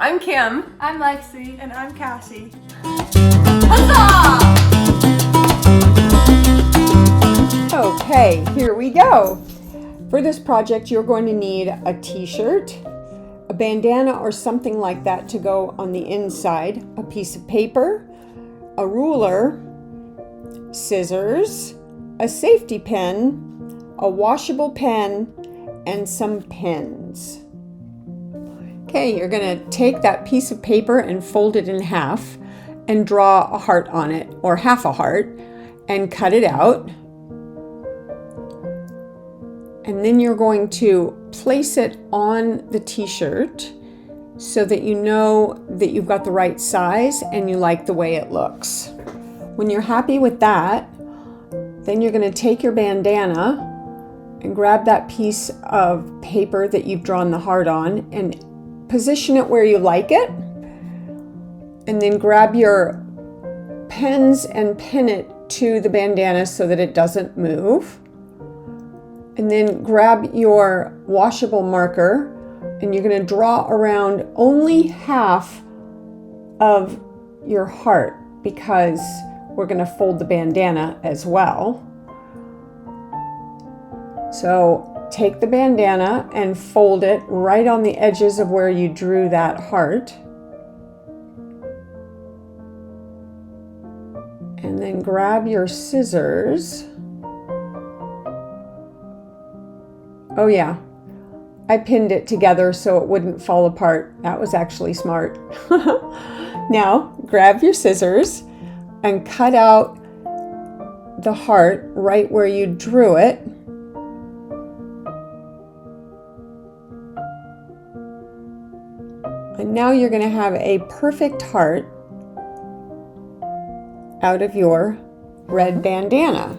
I'm Kim. I'm Lexi. And I'm Cassie. Huzzah! Okay, here we go. For this project, you're going to need a t-shirt, a bandana or something like that to go on the inside, a piece of paper, a ruler, scissors, a safety pin, a washable pen, and some pins. Okay, you're going to take that piece of paper and fold it in half and draw a heart on it, or half a heart, and cut it out. And then you're going to place it on the t-shirt so that you know that you've got the right size and you like the way it looks. When you're happy with that, then you're going to take your bandana and grab that piece of paper that you've drawn the heart on and position it where you like it. And then grab your pens and pin it to the bandana so that it doesn't move. And then grab your washable marker and you're going to draw around only half of your heart because we're going to fold the bandana as well. So take the bandana and fold it right on the edges of where you drew that heart. And then grab your scissors. Oh yeah, I pinned it together so it wouldn't fall apart. That was actually smart. Now, grab your scissors and cut out the heart right where you drew it. And now you're going to have a perfect heart out of your red bandana.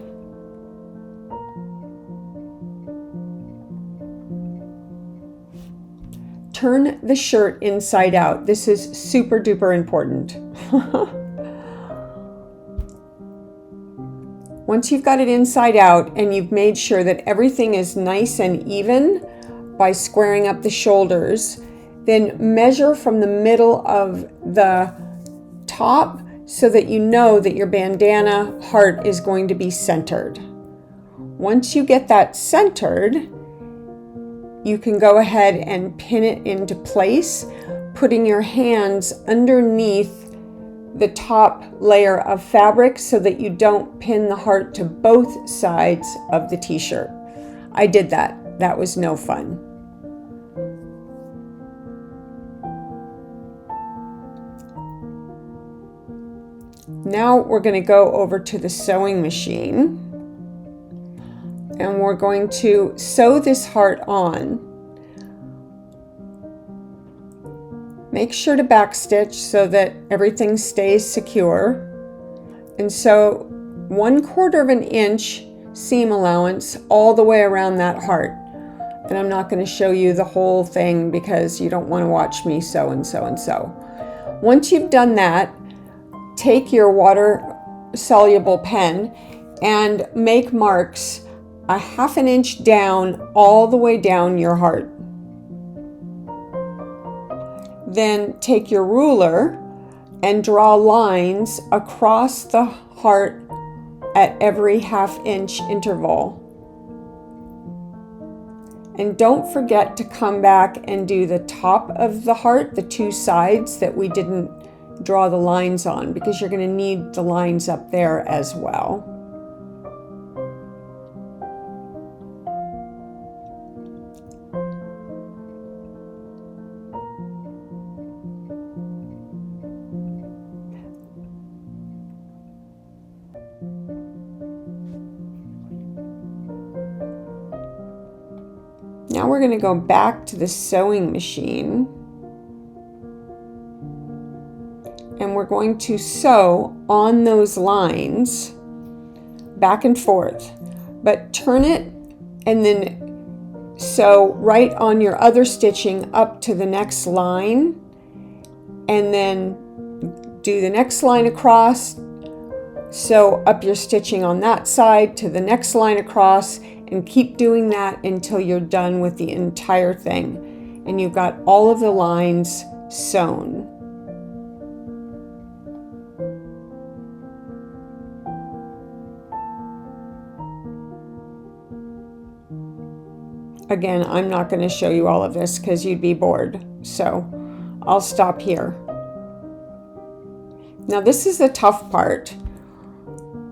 Turn the shirt inside out. This is super duper important. Once you've got it inside out and you've made sure that everything is nice and even by squaring up the shoulders, then measure from the middle of the top so that you know that your bandana heart is going to be centered. Once you get that centered, you can go ahead and pin it into place, putting your hands underneath the top layer of fabric so that you don't pin the heart to both sides of the t-shirt. I did that. That was no fun. Now we're going to go over to the sewing machine. And we're going to sew this heart on. Make sure to backstitch so that everything stays secure. And sew 1/4 of an inch seam allowance all the way around that heart. And I'm not going to show you the whole thing because you don't want to watch me sew and sew and sew. Once you've done that, take your water-soluble pen and make marks 1/2 inch down, all the way down your heart. Then take your ruler and draw lines across the heart at every 1/2 inch interval. And don't forget to come back and do the top of the heart, the two sides that we didn't draw the lines on, because you're going to need the lines up there as well. Now we're going to go back to the sewing machine and we're going to sew on those lines back and forth, but turn it and then sew right on your other stitching up to the next line, and then do the next line across, sew up your stitching on that side to the next line across, and keep doing that until you're done with the entire thing and you've got all of the lines sewn. Again, I'm not going to show you all of this because you'd be bored, so I'll stop here. Now this is the tough part.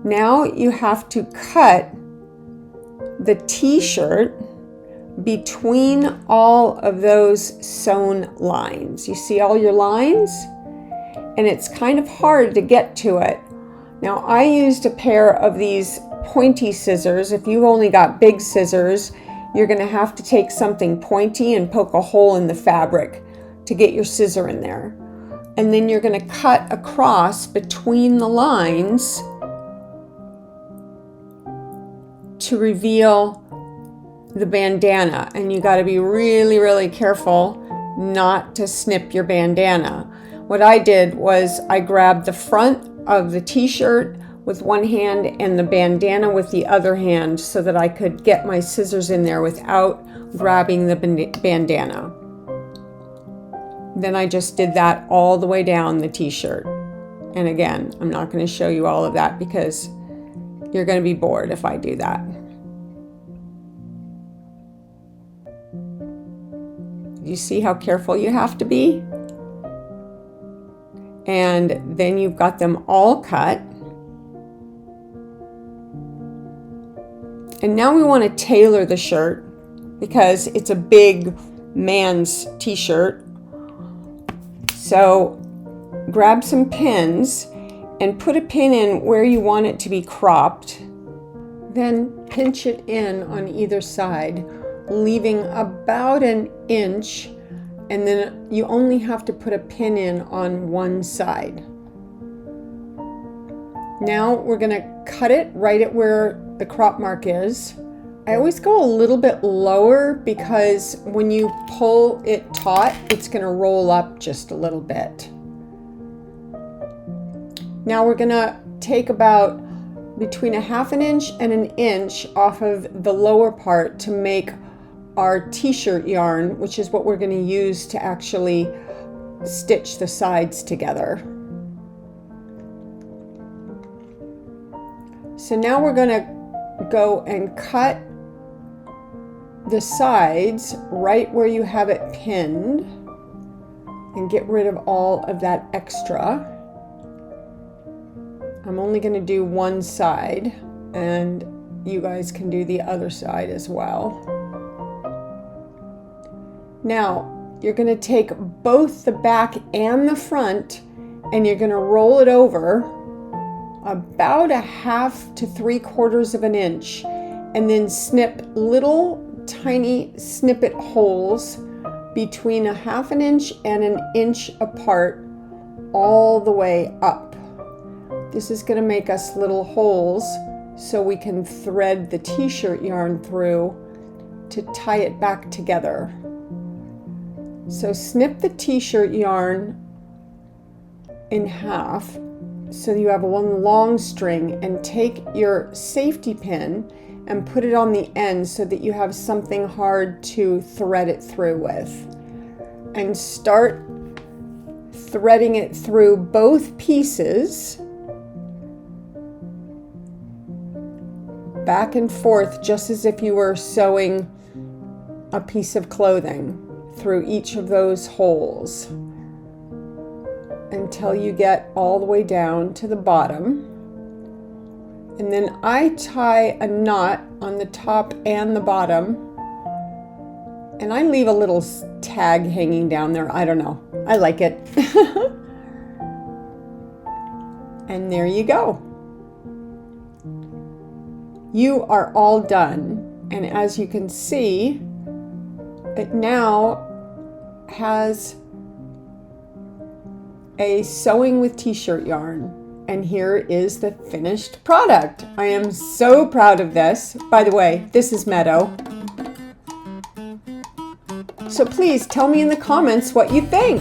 Now you have to cut the t-shirt between all of those sewn lines. You see all your lines? And it's kind of hard to get to it. Now I used a pair of these pointy scissors. If you've only got big scissors, you're going to have to take something pointy and poke a hole in the fabric to get your scissor in there. And then you're going to cut across between the lines to reveal the bandana. And you got to be really, really careful not to snip your bandana. What I did was I grabbed the front of the t-shirt with one hand and the bandana with the other hand so that I could get my scissors in there without grabbing the bandana. Then I just did that all the way down the t-shirt. And again, I'm not going to show you all of that because you're going to be bored if I do that. You see how careful you have to be? And then you've got them all cut. And now we want to tailor the shirt because it's a big man's t-shirt. So grab some pins and put a pin in where you want it to be cropped. Then pinch it in on either side, leaving about an inch, and then you only have to put a pin in on one side. Now we're going to cut it right at where the crop mark is. I always go a little bit lower because when you pull it taut, it's going to roll up just a little bit. Now we're going to take about between a half an inch and an inch off of the lower part to make our t-shirt yarn, which is what we're going to use to actually stitch the sides together. So now we're going to go and cut the sides right where you have it pinned and get rid of all of that extra. I'm only going to do one side and you guys can do the other side as well. Now you're going to take both the back and the front and you're going to roll it over about a half to 3/4 of an inch and then snip little tiny snippet holes between a half an inch and an inch apart all the way up. This is going to make us little holes so we can thread the t-shirt yarn through to tie it back together. So snip the t-shirt yarn in half so you have one long string, and take your safety pin and put it on the end so that you have something hard to thread it through with. And start threading it through both pieces, back and forth, just as if you were sewing a piece of clothing through each of those holes until you get all the way down to the bottom. And then I tie a knot on the top and the bottom, and I leave a little tag hanging down there. I don't know, I like it. And there you go. You are all done, and as you can see, it now has a sewing with t-shirt yarn, and here is the finished product. I am so proud of this. By the way, this is Meadow. So please tell me in the comments what you think.